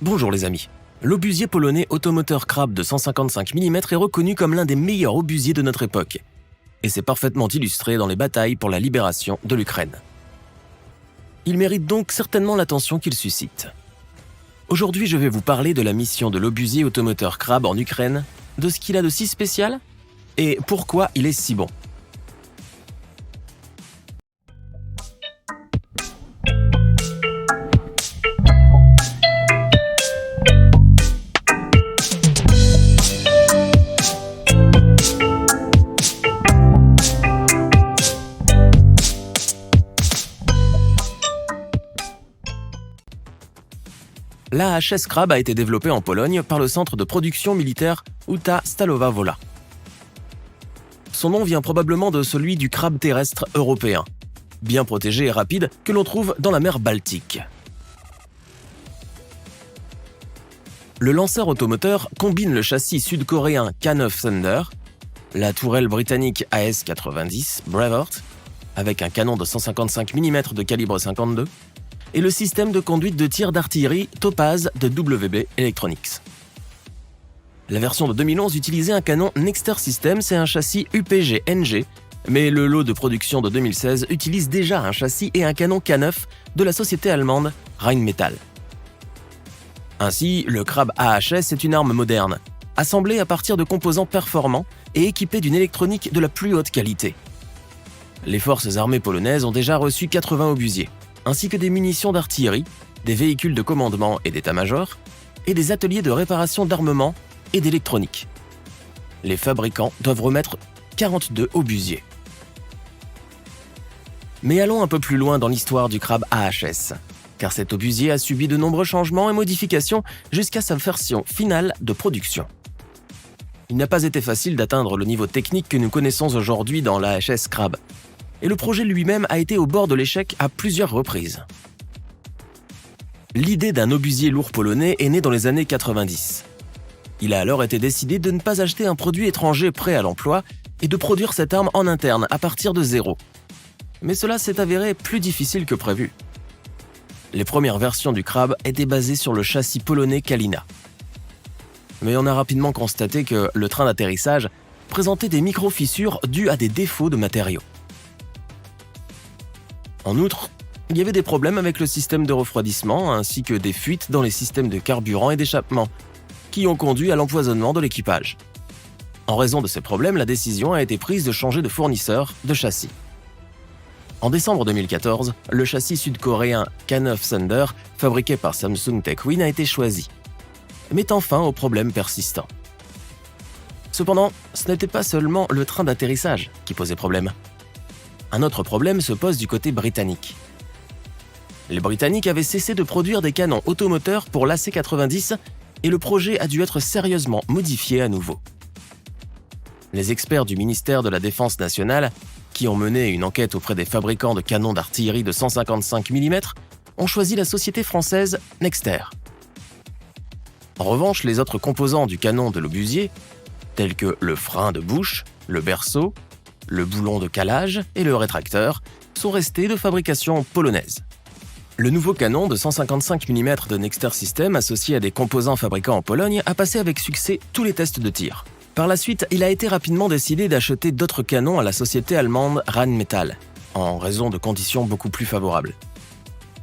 Bonjour les amis. L'obusier polonais automoteur Krab de 155 mm est reconnu comme l'un des meilleurs obusiers de notre époque. Et c'est parfaitement illustré dans les batailles pour la libération de l'Ukraine. Il mérite donc certainement l'attention qu'il suscite. Aujourd'hui, je vais vous parler de la mission de l'obusier automoteur Krab en Ukraine, de ce qu'il a de si spécial et pourquoi il est si bon. L'AHS Krab a été développé en Pologne par le centre de production militaire Huta Stalowa Wola. Son nom vient probablement de celui du crabe terrestre européen, bien protégé et rapide, que l'on trouve dans la mer Baltique. Le lanceur automoteur combine le châssis sud-coréen K9 Thunder, la tourelle britannique AS-90 Braveheart, avec un canon de 155 mm de calibre 52, et le système de conduite de tir d'artillerie Topaz de WB Electronics. La version de 2011 utilisait un canon Nexter Systems et un châssis UPG-NG, mais le lot de production de 2016 utilise déjà un châssis et un canon K9 de la société allemande Rheinmetall. Ainsi, le Krab AHS est une arme moderne, assemblée à partir de composants performants et équipée d'une électronique de la plus haute qualité. Les forces armées polonaises ont déjà reçu 80 obusiers, ainsi que des munitions d'artillerie, des véhicules de commandement et d'état-major, et des ateliers de réparation d'armement et d'électronique. Les fabricants doivent remettre 42 obusiers. Mais allons un peu plus loin dans l'histoire du Krab AHS, car cet obusier a subi de nombreux changements et modifications jusqu'à sa version finale de production. Il n'a pas été facile d'atteindre le niveau technique que nous connaissons aujourd'hui dans l'AHS Krab, et le projet lui-même a été au bord de l'échec à plusieurs reprises. L'idée d'un obusier lourd polonais est née dans les années 90. Il a alors été décidé de ne pas acheter un produit étranger prêt à l'emploi et de produire cette arme en interne à partir de zéro. Mais cela s'est avéré plus difficile que prévu. Les premières versions du Krab étaient basées sur le châssis polonais Kalina. Mais on a rapidement constaté que le train d'atterrissage présentait des micro-fissures dues à des défauts de matériaux. En outre, il y avait des problèmes avec le système de refroidissement ainsi que des fuites dans les systèmes de carburant et d'échappement, qui ont conduit à l'empoisonnement de l'équipage. En raison de ces problèmes, la décision a été prise de changer de fournisseur de châssis. En décembre 2014, le châssis sud-coréen K9 Thunder, fabriqué par Samsung Techwin, a été choisi, mettant fin aux problèmes persistants. Cependant, ce n'était pas seulement le train d'atterrissage qui posait problème. Un autre problème se pose du côté britannique. Les Britanniques avaient cessé de produire des canons automoteurs pour l'AC-90 et le projet a dû être sérieusement modifié à nouveau. Les experts du ministère de la Défense nationale, qui ont mené une enquête auprès des fabricants de canons d'artillerie de 155 mm, ont choisi la société française Nexter. En revanche, les autres composants du canon de l'obusier, tels que le frein de bouche, le berceau, le boulon de calage et le rétracteur, sont restés de fabrication polonaise. Le nouveau canon de 155 mm de Nexter Systems, associé à des composants fabriqués en Pologne, a passé avec succès tous les tests de tir. Par la suite, il a été rapidement décidé d'acheter d'autres canons à la société allemande Rheinmetall, en raison de conditions beaucoup plus favorables.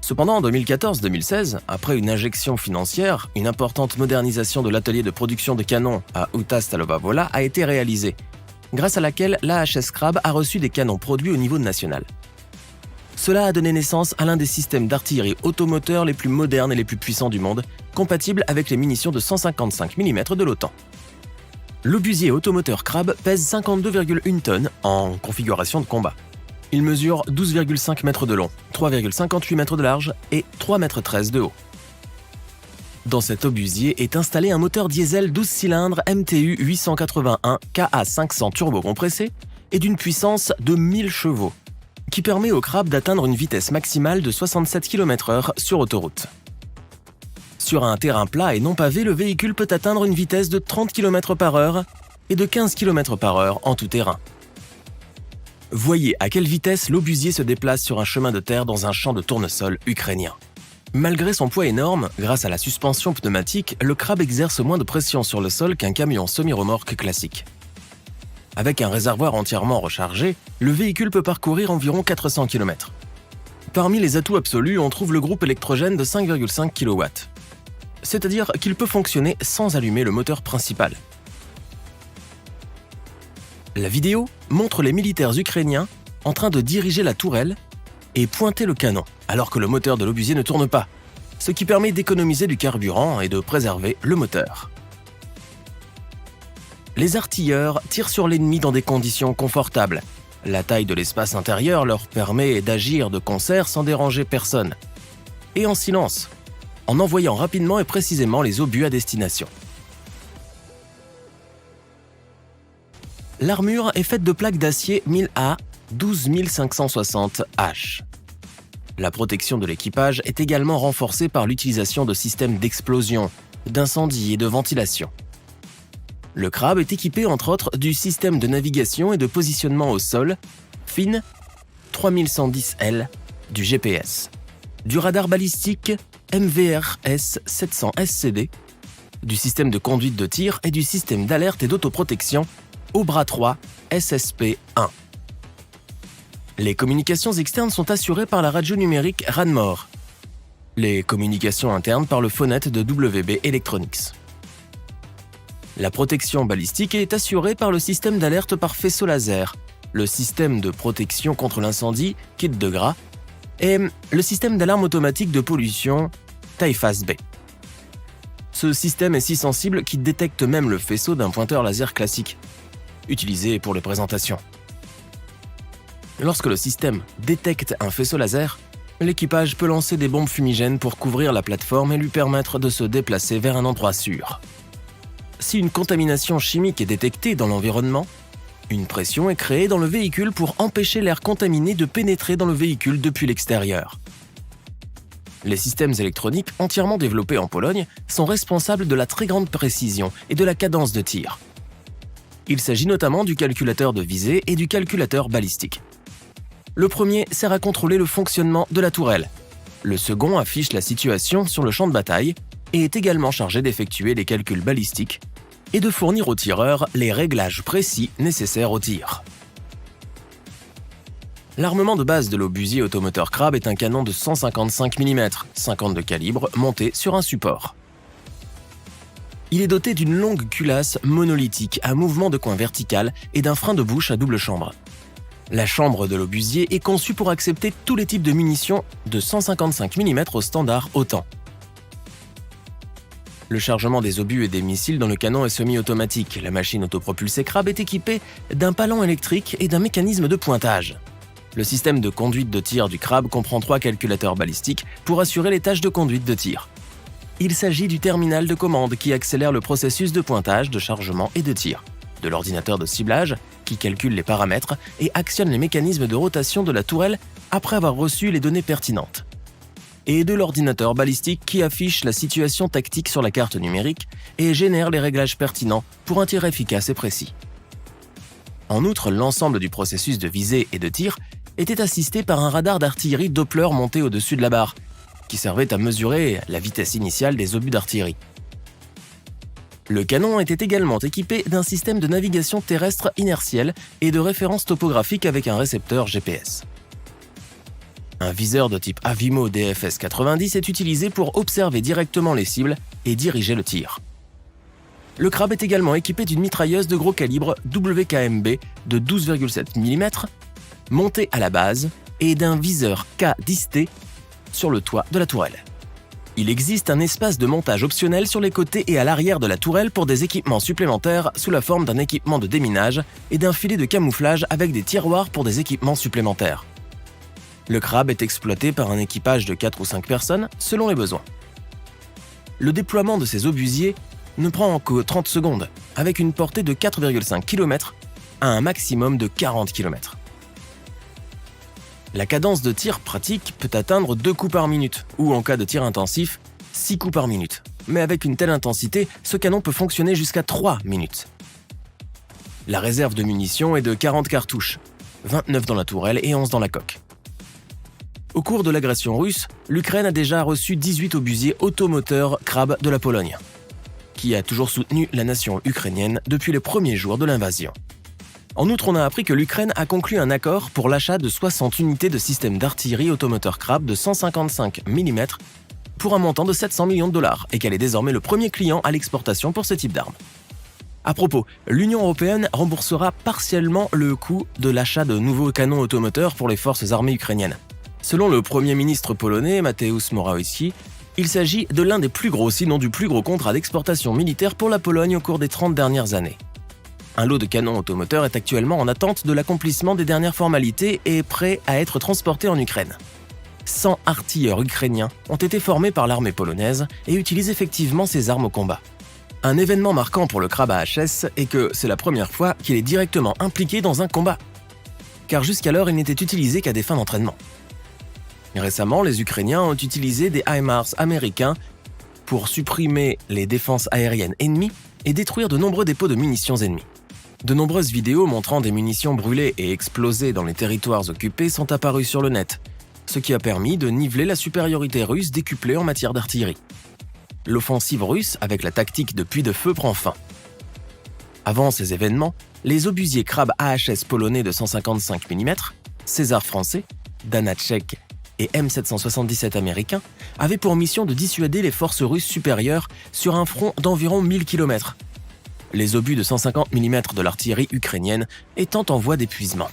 Cependant, en 2014-2016, après une injection financière, une importante modernisation de l'atelier de production de canons à Huta Stalowa Wola a été réalisée, grâce à laquelle l'AHS Krab a reçu des canons produits au niveau national. Cela a donné naissance à l'un des systèmes d'artillerie automoteur les plus modernes et les plus puissants du monde, compatibles avec les munitions de 155 mm de l'OTAN. L'obusier automoteur Krab pèse 52,1 tonnes en configuration de combat. Il mesure 12,5 mètres de long, 3,58 mètres de large et 3,13 mètres de haut. Dans cet obusier est installé un moteur diesel 12 cylindres MTU 881 KA500 turbocompressé et d'une puissance de 1000 chevaux, qui permet au Krab d'atteindre une vitesse maximale de 67 km/h sur autoroute. Sur un terrain plat et non pavé, le véhicule peut atteindre une vitesse de 30 km/h et de 15 km/h en tout terrain. Voyez à quelle vitesse l'obusier se déplace sur un chemin de terre dans un champ de tournesol ukrainien. Malgré son poids énorme, grâce à la suspension pneumatique, le crabe exerce moins de pression sur le sol qu'un camion semi-remorque classique. Avec un réservoir entièrement rechargé, le véhicule peut parcourir environ 400 km. Parmi les atouts absolus, on trouve le groupe électrogène de 5,5 kW. C'est-à-dire qu'il peut fonctionner sans allumer le moteur principal. La vidéo montre les militaires ukrainiens en train de diriger la tourelle et pointer le canon, alors que le moteur de l'obusier ne tourne pas, ce qui permet d'économiser du carburant et de préserver le moteur. Les artilleurs tirent sur l'ennemi dans des conditions confortables. La taille de l'espace intérieur leur permet d'agir de concert sans déranger personne. Et en silence, en envoyant rapidement et précisément les obus à destination. L'armure est faite de plaques d'acier 1000A 12560H. La protection de l'équipage est également renforcée par l'utilisation de systèmes d'explosion, d'incendie et de ventilation. Le crabe est équipé entre autres du système de navigation et de positionnement au sol FIN 3110L, du GPS, du radar balistique MVRS 700 SCD, du système de conduite de tir et du système d'alerte et d'autoprotection Obra 3 SSP-1. Les communications externes sont assurées par la radio numérique Ranmore. Les communications internes par le phonet de WB Electronics. La protection balistique est assurée par le système d'alerte par faisceau laser, le système de protection contre l'incendie Kit de Gras et le système d'alarme automatique de pollution Taifas B. Ce système est si sensible qu'il détecte même le faisceau d'un pointeur laser classique, utilisé pour les présentations. Lorsque le système détecte un faisceau laser, l'équipage peut lancer des bombes fumigènes pour couvrir la plateforme et lui permettre de se déplacer vers un endroit sûr. Si une contamination chimique est détectée dans l'environnement, une pression est créée dans le véhicule pour empêcher l'air contaminé de pénétrer dans le véhicule depuis l'extérieur. Les systèmes électroniques entièrement développés en Pologne sont responsables de la très grande précision et de la cadence de tir. Il s'agit notamment du calculateur de visée et du calculateur balistique. Le premier sert à contrôler le fonctionnement de la tourelle. Le second affiche la situation sur le champ de bataille et est également chargé d'effectuer les calculs balistiques et de fournir aux tireurs les réglages précis nécessaires au tir. L'armement de base de l'obusier automoteur crabe est un canon de 155 mm, 50 de calibre, monté sur un support. Il est doté d'une longue culasse monolithique à mouvement de coin vertical et d'un frein de bouche à double chambre. La chambre de l'obusier est conçue pour accepter tous les types de munitions de 155 mm au standard OTAN. Le chargement des obus et des missiles dans le canon est semi-automatique. La machine autopropulsée crabe est équipée d'un palan électrique et d'un mécanisme de pointage. Le système de conduite de tir du crabe comprend 3 calculateurs balistiques pour assurer les tâches de conduite de tir. Il s'agit du terminal de commande qui accélère le processus de pointage, de chargement et de tir, de l'ordinateur de ciblage qui calcule les paramètres et actionne les mécanismes de rotation de la tourelle après avoir reçu les données pertinentes, et de l'ordinateur balistique qui affiche la situation tactique sur la carte numérique et génère les réglages pertinents pour un tir efficace et précis. En outre, l'ensemble du processus de visée et de tir était assisté par un radar d'artillerie Doppler monté au-dessus de la barre, qui servait à mesurer la vitesse initiale des obus d'artillerie. Le canon était également équipé d'un système de navigation terrestre inertielle et de référence topographique avec un récepteur GPS. Un viseur de type Avimo DFS 90 est utilisé pour observer directement les cibles et diriger le tir. Le crabe est également équipé d'une mitrailleuse de gros calibre WKMB de 12,7 mm, montée à la base, et d'un viseur K10T sur le toit de la tourelle. Il existe un espace de montage optionnel sur les côtés et à l'arrière de la tourelle pour des équipements supplémentaires sous la forme d'un équipement de déminage et d'un filet de camouflage avec des tiroirs pour des équipements supplémentaires. Le crabe est exploité par un équipage de 4 ou 5 personnes selon les besoins. Le déploiement de ces obusiers ne prend que 30 secondes, avec une portée de 4,5 km à un maximum de 40 km. La cadence de tir pratique peut atteindre 2 coups par minute, ou en cas de tir intensif, 6 coups par minute. Mais avec une telle intensité, ce canon peut fonctionner jusqu'à 3 minutes. La réserve de munitions est de 40 cartouches, 29 dans la tourelle et 11 dans la coque. Au cours de l'agression russe, l'Ukraine a déjà reçu 18 obusiers automoteurs Krab de la Pologne, qui a toujours soutenu la nation ukrainienne depuis les premiers jours de l'invasion. En outre, on a appris que l'Ukraine a conclu un accord pour l'achat de 60 unités de systèmes d'artillerie automoteur Krab de 155 mm pour un montant de 700 millions de dollars et qu'elle est désormais le premier client à l'exportation pour ce type d'armes. À propos, l'Union européenne remboursera partiellement le coût de l'achat de nouveaux canons automoteurs pour les forces armées ukrainiennes. Selon le Premier ministre polonais Mateusz Morawiecki, il s'agit de l'un des plus gros, sinon du plus gros contrat d'exportation militaire pour la Pologne au cours des 30 dernières années. Un lot de canons automoteurs est actuellement en attente de l'accomplissement des dernières formalités et est prêt à être transporté en Ukraine. 100 artilleurs ukrainiens ont été formés par l'armée polonaise et utilisent effectivement ces armes au combat. Un événement marquant pour le Krab AHS est que c'est la première fois qu'il est directement impliqué dans un combat, car jusqu'alors il n'était utilisé qu'à des fins d'entraînement. Récemment, les Ukrainiens ont utilisé des HIMARS américains pour supprimer les défenses aériennes ennemies et détruire de nombreux dépôts de munitions ennemies. De nombreuses vidéos montrant des munitions brûlées et explosées dans les territoires occupés sont apparues sur le net, ce qui a permis de niveler la supériorité russe décuplée en matière d'artillerie. L'offensive russe avec la tactique de puits de feu prend fin. Avant ces événements, les obusiers Krab AHS polonais de 155 mm, César français, Dana tchèque et M777 américains avaient pour mission de dissuader les forces russes supérieures sur un front d'environ 1000 km, les obus de 150 mm de l'artillerie ukrainienne étant en voie d'épuisement.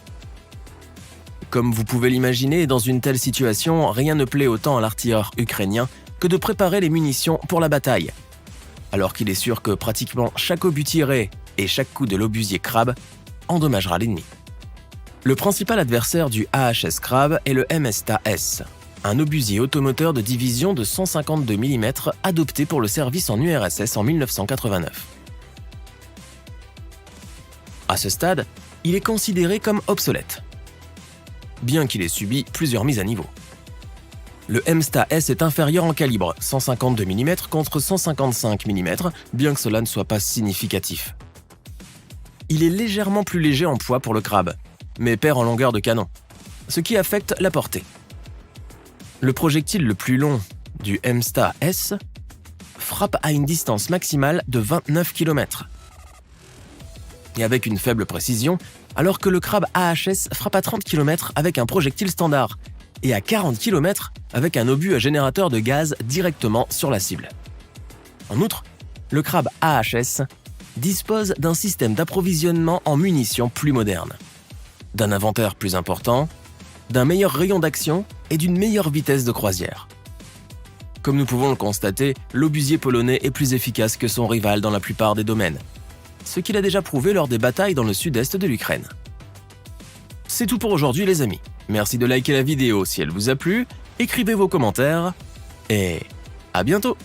Comme vous pouvez l'imaginer, dans une telle situation, rien ne plaît autant à l'artilleur ukrainien que de préparer les munitions pour la bataille, alors qu'il est sûr que pratiquement chaque obus tiré et chaque coup de l'obusier Krab endommagera l'ennemi. Le principal adversaire du AHS Krab est le MSTA-S, un obusier automoteur de division de 152 mm adopté pour le service en URSS en 1989. À ce stade, il est considéré comme obsolète, bien qu'il ait subi plusieurs mises à niveau. Le MSTA-S est inférieur en calibre, 152 mm contre 155 mm, bien que cela ne soit pas significatif. Il est légèrement plus léger en poids pour le Krab, mais perd en longueur de canon, ce qui affecte la portée. Le projectile le plus long du MSTA-S frappe à une distance maximale de 29 km, et avec une faible précision, alors que le Krab AHS frappe à 30 km avec un projectile standard, et à 40 km avec un obus à générateur de gaz directement sur la cible. En outre, le Krab AHS dispose d'un système d'approvisionnement en munitions plus moderne, d'un inventaire plus important, d'un meilleur rayon d'action et d'une meilleure vitesse de croisière. Comme nous pouvons le constater, l'obusier polonais est plus efficace que son rival dans la plupart des domaines, ce qu'il a déjà prouvé lors des batailles dans le sud-est de l'Ukraine. C'est tout pour aujourd'hui les amis. Merci de liker la vidéo si elle vous a plu, écrivez vos commentaires et à bientôt!